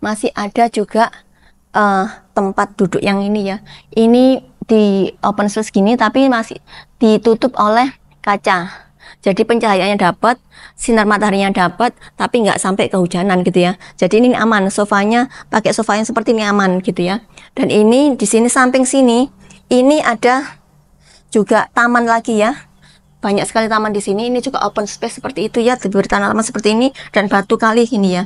masih ada juga tempat duduk yang ini ya. Ini di open space gini tapi masih ditutup oleh kaca. Jadi pencahayaannya dapat, sinar mataharinya dapat, tapi nggak sampai kehujanan gitu ya. Jadi ini aman, sofanya pakai sofa yang seperti ini aman gitu ya. Dan ini di sini samping sini, ini ada juga taman lagi ya. Banyak sekali taman di sini. Ini juga open space seperti itu ya, diberi tanaman seperti ini dan batu kali ini ya.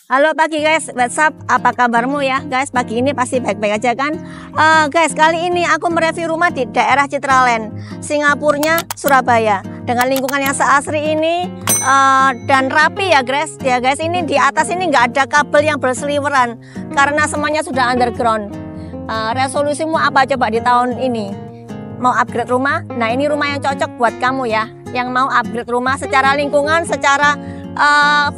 Halo pagi guys, what's up? Apa kabarmu ya guys? Pagi ini pasti baik-baik aja kan? Guys, kali ini aku mereview rumah di daerah Citraland, Singapurnya Surabaya. Dengan lingkungan yang seasri ini dan rapi ya guys. Ya guys, ini di atas ini nggak ada kabel yang berseliweran karena semuanya sudah underground. Resolusimu apa coba di tahun ini? Mau upgrade rumah? Nah, ini rumah yang cocok buat kamu ya, yang mau upgrade rumah secara lingkungan, secara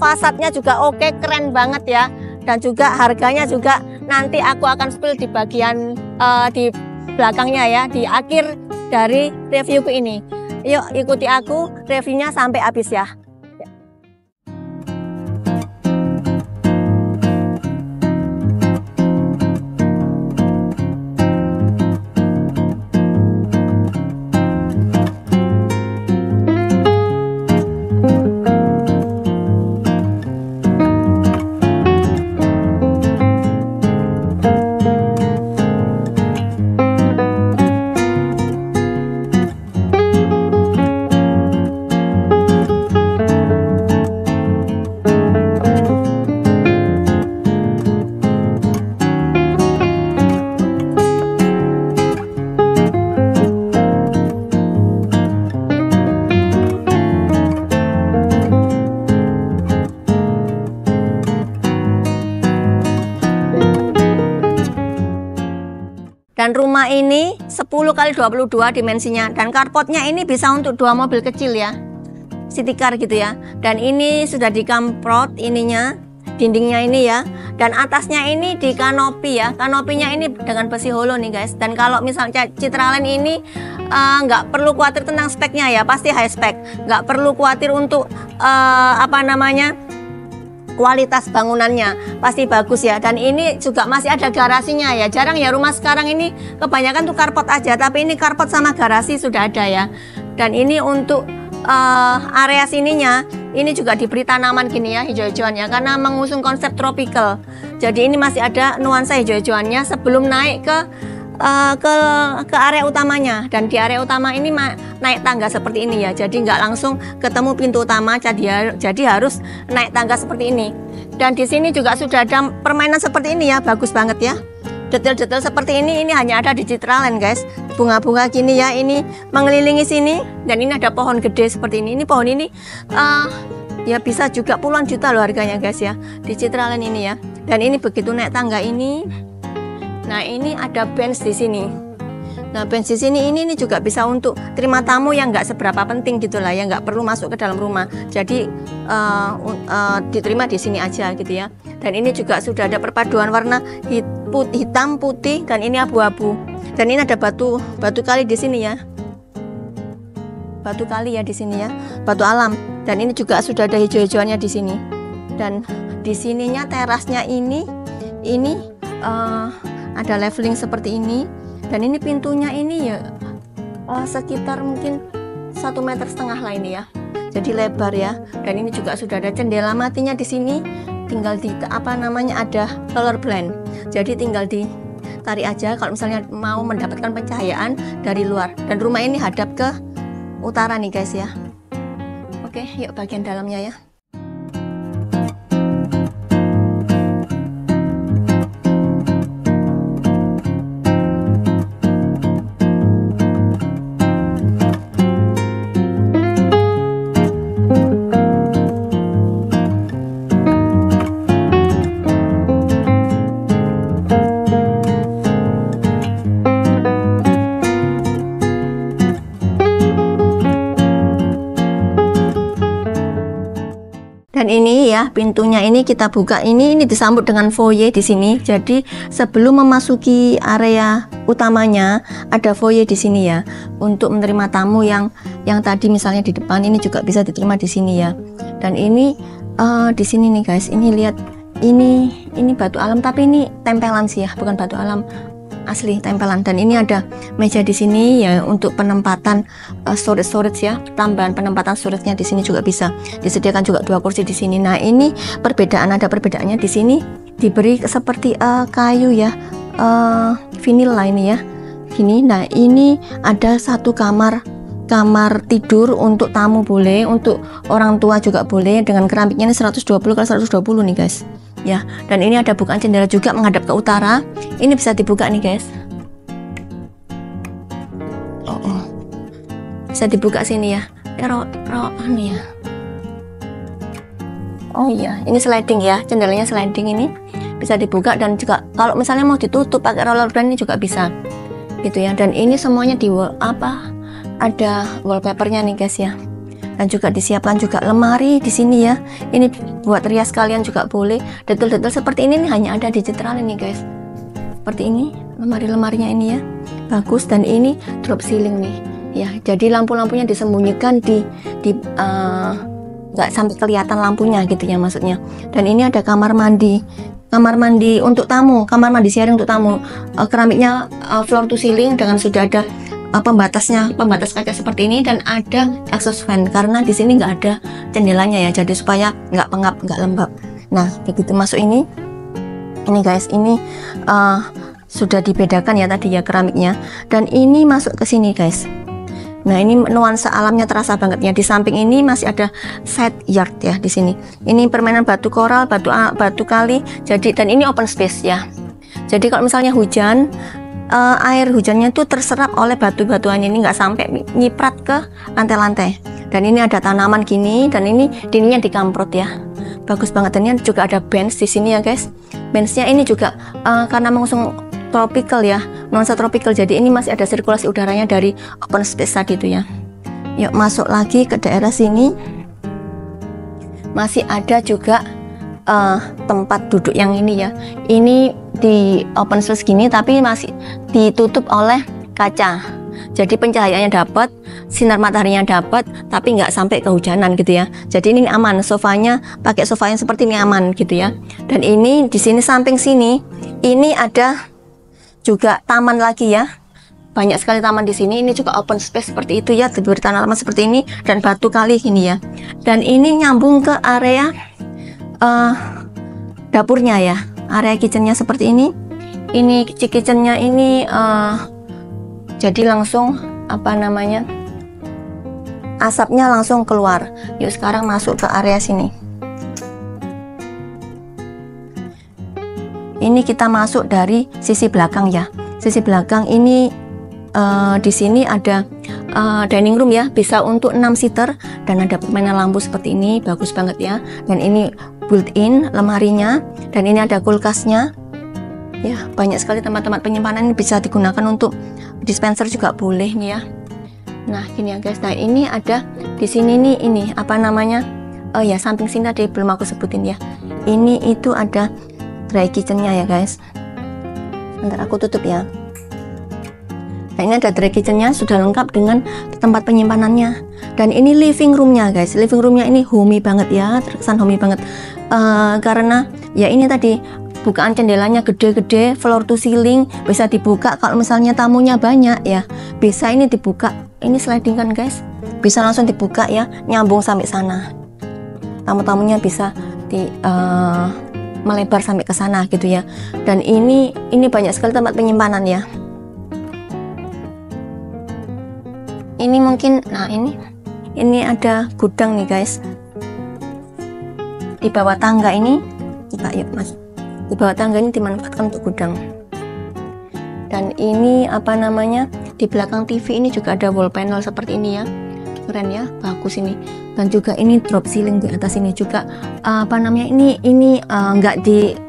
fasadnya juga oke, keren banget ya. Dan juga harganya juga nanti aku akan spill di bagian di belakangnya ya, di akhir dari reviewku ini. Yuk ikuti aku reviewnya sampai habis ya. Dan rumah ini 10 kali 22 dimensinya, dan carportnya ini bisa untuk 2 mobil kecil ya, city car gitu ya. Dan ini sudah dikamprot ininya, dindingnya ini ya, dan atasnya ini di kanopi ya. Kanopinya ini dengan besi holo nih guys. Dan kalau misalnya Citraland ini nggak perlu khawatir tentang speknya ya, pasti high spec. Nggak perlu khawatir untuk kualitas bangunannya pasti bagus ya. Dan ini juga masih ada garasinya ya. Jarang ya rumah sekarang ini kebanyakan tuh carport aja, tapi ini carport sama garasi sudah ada ya. Dan ini untuk area sininya ini juga diberi tanaman gini ya, hijau-hijauan ya, karena mengusung konsep tropical. Jadi ini masih ada nuansa hijau-hijauannya sebelum naik ke area utamanya. Dan di area utama ini naik tangga seperti ini ya, jadi nggak langsung ketemu pintu utama, jadi harus naik tangga seperti ini. Dan di sini juga sudah ada permainan seperti ini ya, bagus banget ya. Detail-detail seperti ini hanya ada di Citraland guys. Bunga-bunga gini ya, ini mengelilingi sini. Dan ini ada pohon gede seperti ini. Ini pohon ini ya bisa juga puluhan juta loh harganya guys ya, di Citraland ini ya. Dan ini begitu naik tangga ini, nah ini ada bench di sini. Nah bench di sini ini juga bisa untuk terima tamu yang nggak seberapa penting gitulah ya, nggak perlu masuk ke dalam rumah. Jadi diterima di sini aja gitu ya. Dan ini juga sudah ada perpaduan warna hitam, putih, dan ini abu-abu. Dan ini ada batu kali di sini ya. Batu kali ya di sini ya, batu alam. Dan ini juga sudah ada hijau-hijauannya di sini. Dan di sininya terasnya ini ada leveling seperti ini. Dan ini pintunya ini ya sekitar mungkin 1,5 meter lah ini ya. Jadi lebar ya. Dan ini juga sudah ada jendela matinya di sini. Tinggal di ada color blend. Jadi tinggal ditarik aja kalau misalnya mau mendapatkan pencahayaan dari luar. Dan rumah ini hadap ke utara nih guys ya. Oke, yuk bagian dalamnya ya. Dan ini ya pintunya ini kita buka, ini disambut dengan foyer di sini. Jadi sebelum memasuki area utamanya ada foyer di sini ya, untuk menerima tamu yang tadi misalnya di depan, ini juga bisa diterima di sini ya. Dan ini di sini nih guys, ini lihat, ini batu alam tapi ini tempelan sih ya, bukan batu alam asli, tempelan. Dan ini ada meja di sini ya untuk penempatan storage ya, tambahan penempatan storage-nya di sini juga bisa disediakan juga 2 kursi di sini. Nah, ini ada perbedaannya di sini diberi seperti kayu ya, vinil lah ini ya. Gini. Nah, ini ada satu kamar tidur untuk tamu boleh, untuk orang tua juga boleh, dengan keramiknya ini 120x120 nih guys. Ya, dan ini ada bukaan jendela juga menghadap ke utara. Ini bisa dibuka nih guys. Bisa dibuka sini ya. Ini ya. Oh iya, ini sliding ya, jendelanya sliding, ini bisa dibuka. Dan juga kalau misalnya mau ditutup pakai roller blind ini juga bisa, gitu ya. Dan ini semuanya ada wallpapernya nih guys ya. Dan juga disiapkan juga lemari di sini ya. Ini buat rias kalian juga boleh. Detail-detail seperti ini nih hanya ada di Citra nih guys. Seperti ini lemari-lemarinya ini ya. Bagus. Dan ini drop ceiling nih. Ya, jadi lampu-lampunya disembunyikan nggak sampai kelihatan lampunya gitu ya maksudnya. Dan ini ada kamar mandi untuk tamu, kamar mandi sharing untuk tamu. Keramiknya floor to ceiling dengan sudah ada pembatas kaca seperti ini, dan ada exhaust fan karena di sini nggak ada jendelanya ya, jadi supaya nggak pengap, nggak lembab. Nah, begitu masuk ini guys, ini sudah dibedakan ya tadi ya keramiknya. Dan ini masuk ke sini guys. Nah, ini nuansa alamnya terasa banget ya. Di samping ini masih ada side yard ya di sini. Ini permainan batu koral, batu kali. Jadi, dan ini open space ya. Jadi kalau misalnya hujan, air hujannya tuh terserap oleh batu-batuan ini, nggak sampai nyiprat ke lantai-lantai. Dan ini ada tanaman gini, dan ini dindingnya dikamprot ya, bagus banget. Dan ini juga ada bench di sini ya guys. Benchnya ini juga karena mengusung tropical ya, nuansa tropical, jadi ini masih ada sirkulasi udaranya dari open space tadi itu ya. Yuk masuk lagi ke daerah sini, masih ada juga tempat duduk yang ini ya. Ini di open space gini tapi masih ditutup oleh kaca, jadi pencahayaannya dapat, sinar mataharinya dapat, tapi nggak sampai kehujanan gitu ya. Jadi ini aman, sofanya pakai sofa yang seperti ini aman gitu ya. Dan ini di sini samping sini ini ada juga taman lagi ya, banyak sekali taman di sini. Ini juga open space seperti itu ya, diberi tanaman seperti ini dan batu kali gini ya. Dan ini nyambung ke area dapurnya ya, area kitchennya seperti ini. Ini kitchennya ini jadi langsung asapnya langsung keluar. Yuk sekarang masuk ke area sini. Ini kita masuk dari sisi belakang ya. Sisi belakang ini di sini ada dining room ya, bisa untuk 6 seater, dan ada permainan lampu seperti ini, bagus banget ya. Dan ini built-in lemarinya, dan ini ada kulkasnya ya. Banyak sekali tempat-tempat penyimpanan, ini bisa digunakan untuk dispenser juga boleh nih ya. Nah gini ya guys. Nah ini ada di sini nih, ini oh ya, samping sini tadi belum aku sebutin ya, ini itu ada dry kitchennya ya guys. Bentar aku tutup ya. Nah ini ada dry kitchennya, sudah lengkap dengan tempat penyimpanannya. Dan ini living roomnya guys. Living roomnya ini homey banget ya, terkesan homey banget karena ya ini tadi bukaan jendelanya gede-gede, floor to ceiling, bisa dibuka kalau misalnya tamunya banyak ya, bisa ini dibuka. Ini sliding kan guys, bisa langsung dibuka ya, nyambung sampai sana. Tamu-tamunya bisa melebar sampai ke sana gitu ya. Dan ini banyak sekali tempat penyimpanan ya. Ini mungkin, nah ini ada gudang nih guys. Di bawah tangga ini, yuk mas. Di bawah tangga ini dimanfaatkan untuk gudang. Dan ini di belakang TV ini juga ada wall panel seperti ini ya, keren ya, bagus ini. Dan juga ini drop ceiling di atas ini juga ini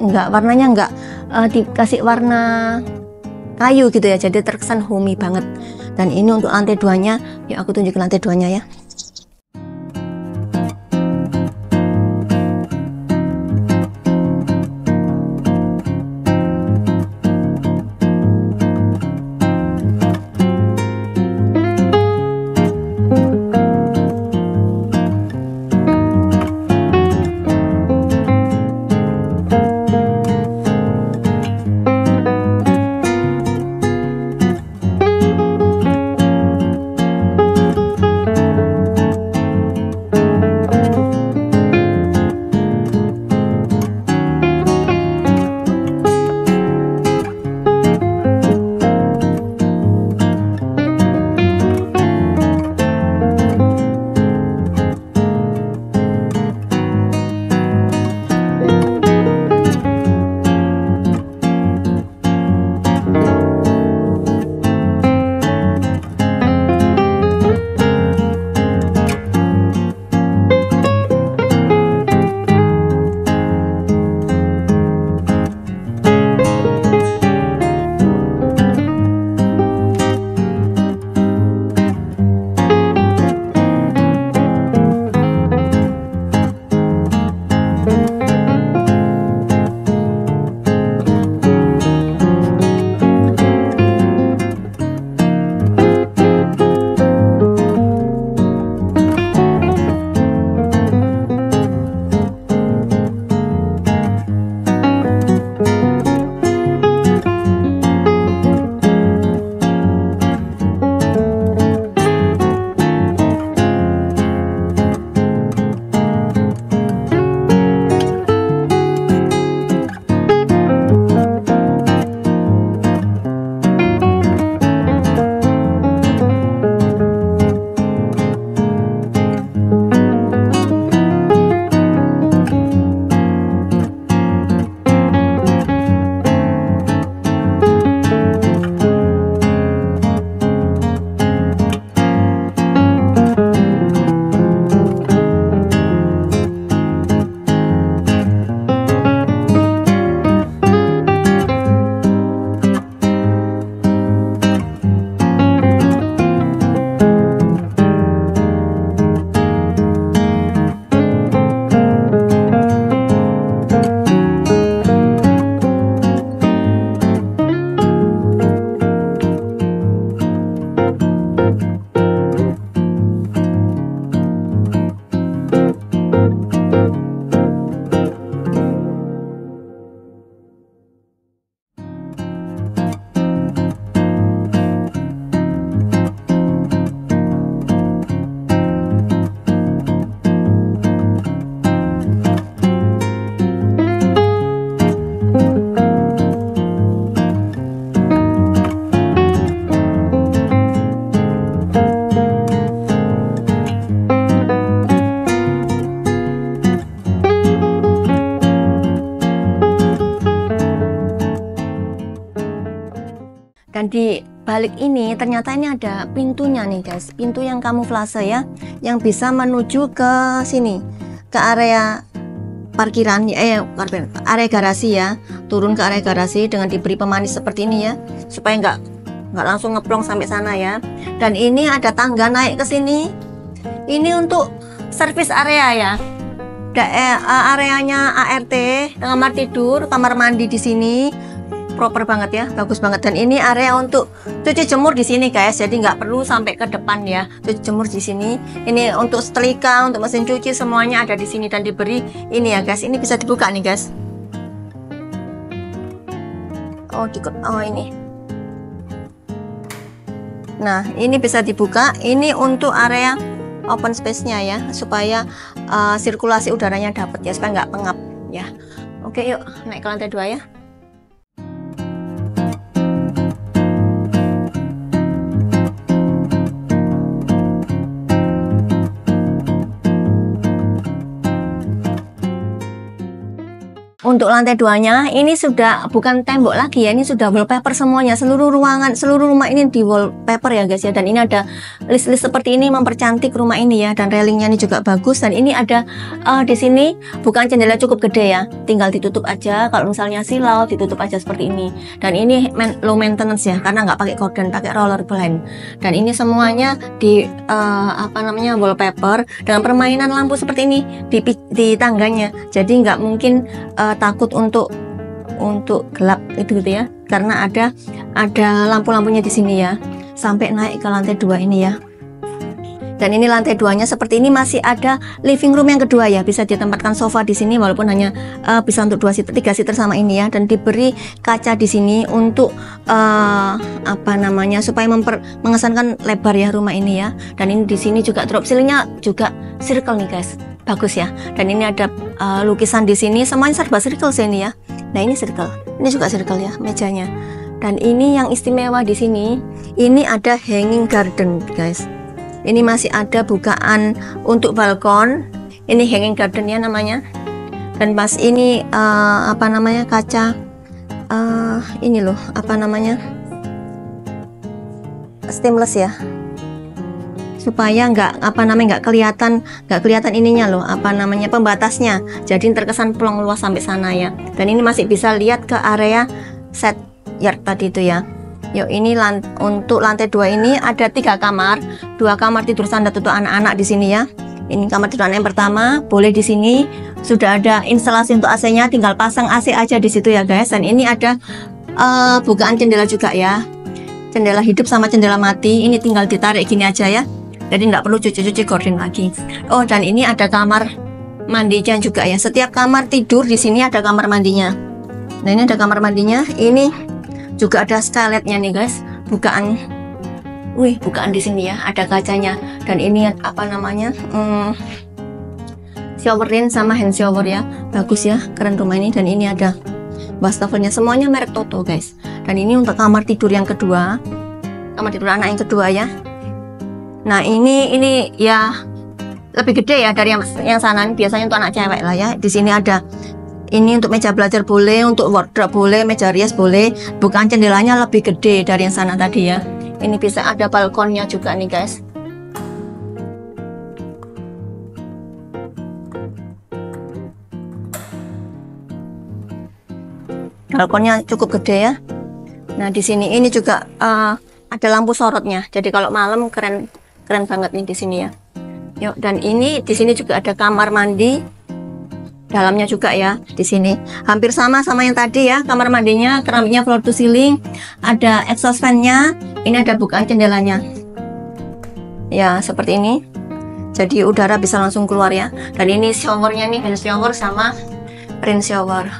warnanya nggak dikasih warna kayu gitu ya, jadi terkesan homey banget. Dan ini untuk lantai 2-nya, yuk aku tunjukin lantai 2-nya ya. Dan di balik ini ternyata ini ada pintunya nih guys, pintu yang kamuflase ya, yang bisa menuju ke sini, ke area parkiran area garasi ya, turun ke area garasi dengan diberi pemanis seperti ini ya, supaya nggak langsung ngeplong sampai sana ya. Dan ini ada tangga naik ke sini. Ini untuk servis area ya, areanya ART, kamar tidur, kamar mandi di sini, proper banget ya, bagus banget. Dan ini area untuk cuci jemur di sini guys, jadi nggak perlu sampai ke depan ya, cuci jemur di sini. Ini untuk setrika, untuk mesin cuci, semuanya ada di sini dan diberi ini ya guys. Ini bisa dibuka nih guys. Oh ini. Nah ini bisa dibuka. Ini untuk area open space-nya ya, supaya sirkulasi udaranya dapat ya, supaya nggak pengap ya. Oke yuk naik ke lantai 2 ya. Untuk lantai 2-nya ini sudah bukan tembok lagi ya, ini sudah wallpaper semuanya, seluruh ruangan, seluruh rumah ini di wallpaper ya guys ya. Dan ini ada list-list seperti ini mempercantik rumah ini ya, dan railingnya ini juga bagus. Dan ini ada di sini bukan jendela cukup gede ya, tinggal ditutup aja. Kalau misalnya silau ditutup aja seperti ini. Dan ini low maintenance ya, karena nggak pakai korden, pakai roller blind. Dan ini semuanya di wallpaper dengan permainan lampu seperti ini di tangganya. Jadi nggak mungkin takut untuk gelap itu gitu ya, karena ada lampu-lampunya di sini ya, sampai naik ke lantai 2 ini ya. Dan ini lantai 2-nya seperti ini, masih ada living room yang kedua ya, bisa ditempatkan sofa di sini walaupun hanya bisa untuk 3 seater sama ini ya. Dan diberi kaca di sini untuk supaya mengesankan lebar ya rumah ini ya. Dan ini di sini juga drop ceilingnya juga circle nih guys, bagus ya. Dan ini ada lukisan di sini, semuanya serba circle sini ya. Nah ini circle, ini juga circle ya mejanya. Dan ini yang istimewa di sini, ini ada hanging garden guys. Ini masih ada bukaan untuk balkon. Ini hanging garden ya namanya. Dan pas ini kaca ini loh stainless ya, supaya nggak kelihatan ininya loh, pembatasnya, jadi terkesan plong luas sampai sana ya. Dan ini masih bisa lihat ke area set yard tadi itu ya. Yuk ini untuk lantai 2 ini ada 3 kamar, 2 kamar tidur standar untuk anak-anak di sini ya. Ini kamar tidur anak yang pertama, boleh di sini sudah ada instalasi untuk AC-nya, tinggal pasang AC aja di situ ya guys. Dan ini ada bukaan jendela juga ya, jendela hidup sama jendela mati. Ini tinggal ditarik gini aja ya, jadi nggak perlu cuci-cuci gorden lagi. Oh dan ini ada kamar mandinya juga ya, setiap kamar tidur di sini ada kamar mandinya. Nah ini ada kamar mandinya, ini juga ada skylightnya nih guys, bukaan di sini ya, ada kacanya. Dan ini shower rain sama hand shower ya, bagus ya, keren rumah ini. Dan ini ada wastafelnya, semuanya merek Toto guys. Dan ini untuk kamar tidur yang kedua, kamar tidur anak yang kedua ya. Nah ini ya lebih gede ya dari yang sana, biasanya untuk anak cewek lah ya. Di sini ada ini untuk meja belajar boleh, untuk wardrobe boleh, meja rias boleh. Bukan jendelanya lebih gede dari yang sana tadi ya. Ini bisa ada balkonnya juga nih guys. Balkonnya cukup gede ya. Nah di sini ini juga ada lampu sorotnya. Jadi kalau malam keren banget nih di sini ya. Yuk, dan ini di sini juga ada kamar mandi. Dalamnya juga ya, di sini hampir sama yang tadi ya. Kamar mandinya keramiknya floor to ceiling, ada exhaust fan-nya, ini ada bukaan jendelanya ya seperti ini, jadi udara bisa langsung keluar ya. Dan ini showernya nih, hand shower sama rain shower,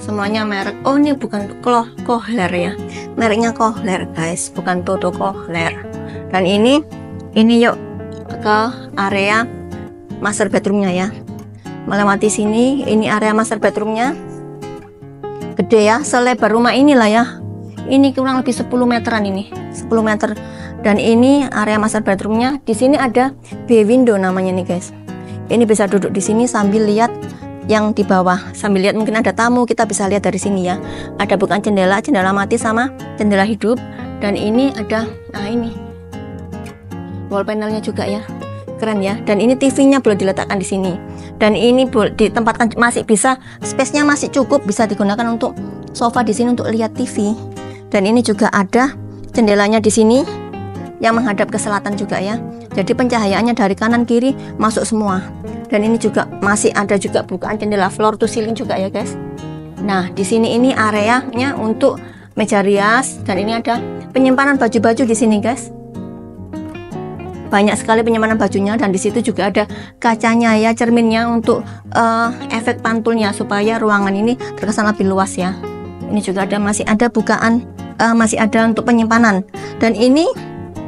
semuanya merek, oh ini bukan Kohler ya, mereknya Kohler guys, bukan Toto, Kohler. Dan ini yuk ke area master bedroomnya ya. Melewati sini, ini area master bedroomnya, gede ya, selebar rumah inilah ya. Ini kurang lebih 10 meteran ini, 10 meter. Dan ini area master bedroomnya. Di sini ada bay window namanya nih guys. Ini bisa duduk di sini sambil lihat yang di bawah. Sambil lihat mungkin ada tamu, kita bisa lihat dari sini ya. Ada bukan jendela mati sama jendela hidup. Dan ini ada, nah ini wall panelnya juga ya, keren ya. Dan ini TV-nya boleh diletakkan di sini. Dan ini ditempatkan, masih bisa, space-nya masih cukup, bisa digunakan untuk sofa di sini untuk lihat TV. Dan ini juga ada jendelanya di sini yang menghadap ke selatan juga ya. Jadi pencahayaannya dari kanan kiri masuk semua. Dan ini juga masih ada juga bukaan jendela floor to ceiling juga ya guys. Nah di sini ini areanya untuk meja rias, dan ini ada penyimpanan baju-baju di sini guys. Banyak sekali penyimpanan bajunya, dan di situ juga ada kacanya ya, cerminnya untuk efek pantulnya supaya ruangan ini terkesan lebih luas ya. Ini juga ada, masih ada bukaan, masih ada untuk penyimpanan. Dan ini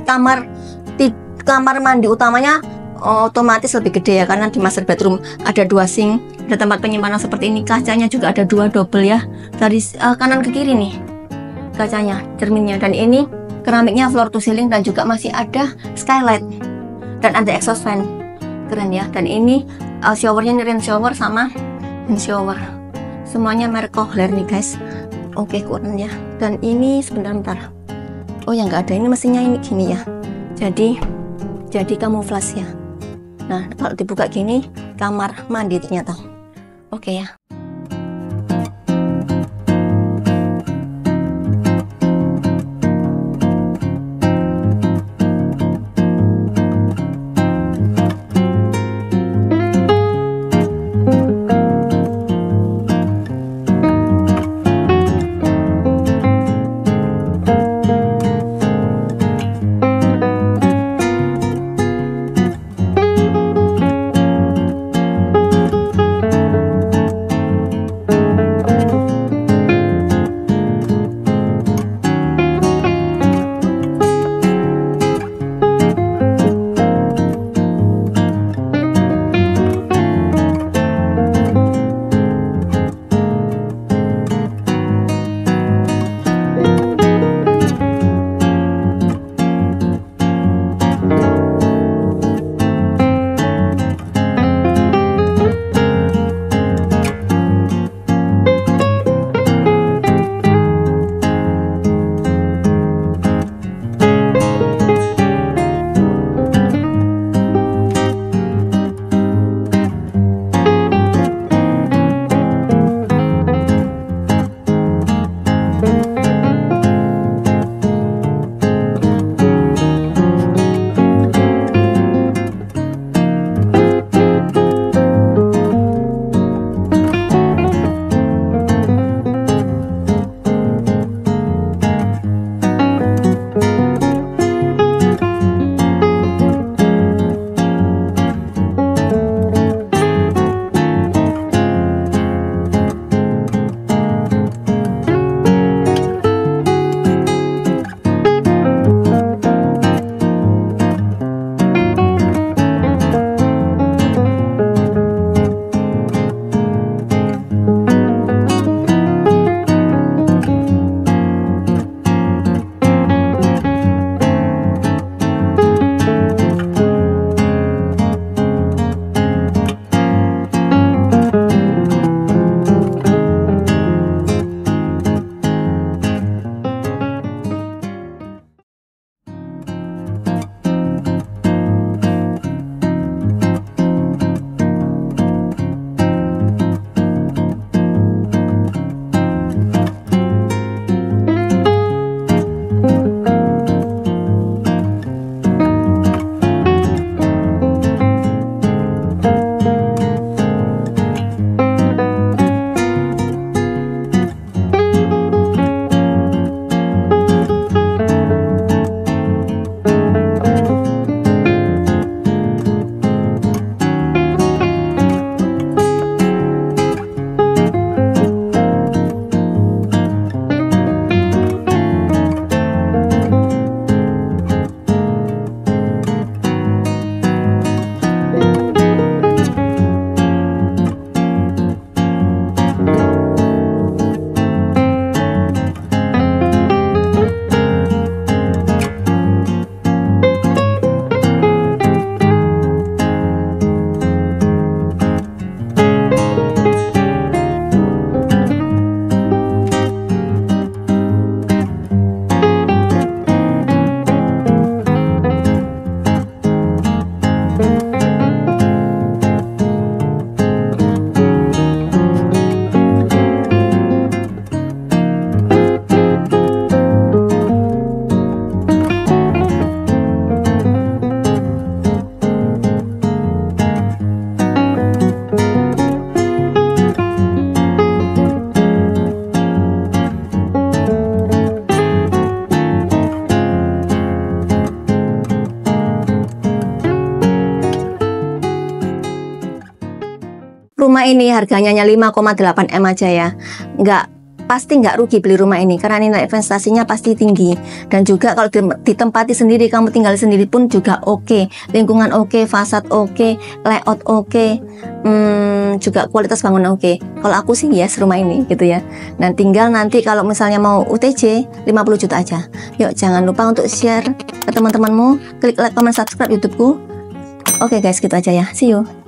kamar mandi utamanya otomatis lebih gede ya, karena di master bedroom ada 2 sink, ada tempat penyimpanan seperti ini. Kacanya juga ada 2 double ya, dari kanan ke kiri nih kacanya, cerminnya. Dan ini keramiknya floor to ceiling, dan juga masih ada skylight dan ada exhaust fan, keren ya. Dan ini showernya ini rain shower sama hand shower, semuanya merek Kohler nih guys. Oke, keren ya. Dan ini sebentar, oh yang nggak ada, ini mesinnya ini gini ya, jadi kamuflase ya. Nah kalau dibuka gini, kamar mandi ternyata. Oke ya. rumah ini harganya 5,8 M aja ya. Pasti nggak rugi beli rumah ini karena nilai investasinya pasti tinggi. Dan juga kalau ditempati sendiri, kamu tinggal sendiri pun juga oke. Lingkungan oke, fasad oke, layout oke, juga kualitas bangunan oke. Kalau aku sih yes rumah ini gitu ya. Dan tinggal nanti kalau misalnya mau UTJ 50 juta aja. Yuk jangan lupa untuk share ke teman-temanmu, klik like, comment, subscribe YouTubeku. Oke guys, gitu aja ya. See you.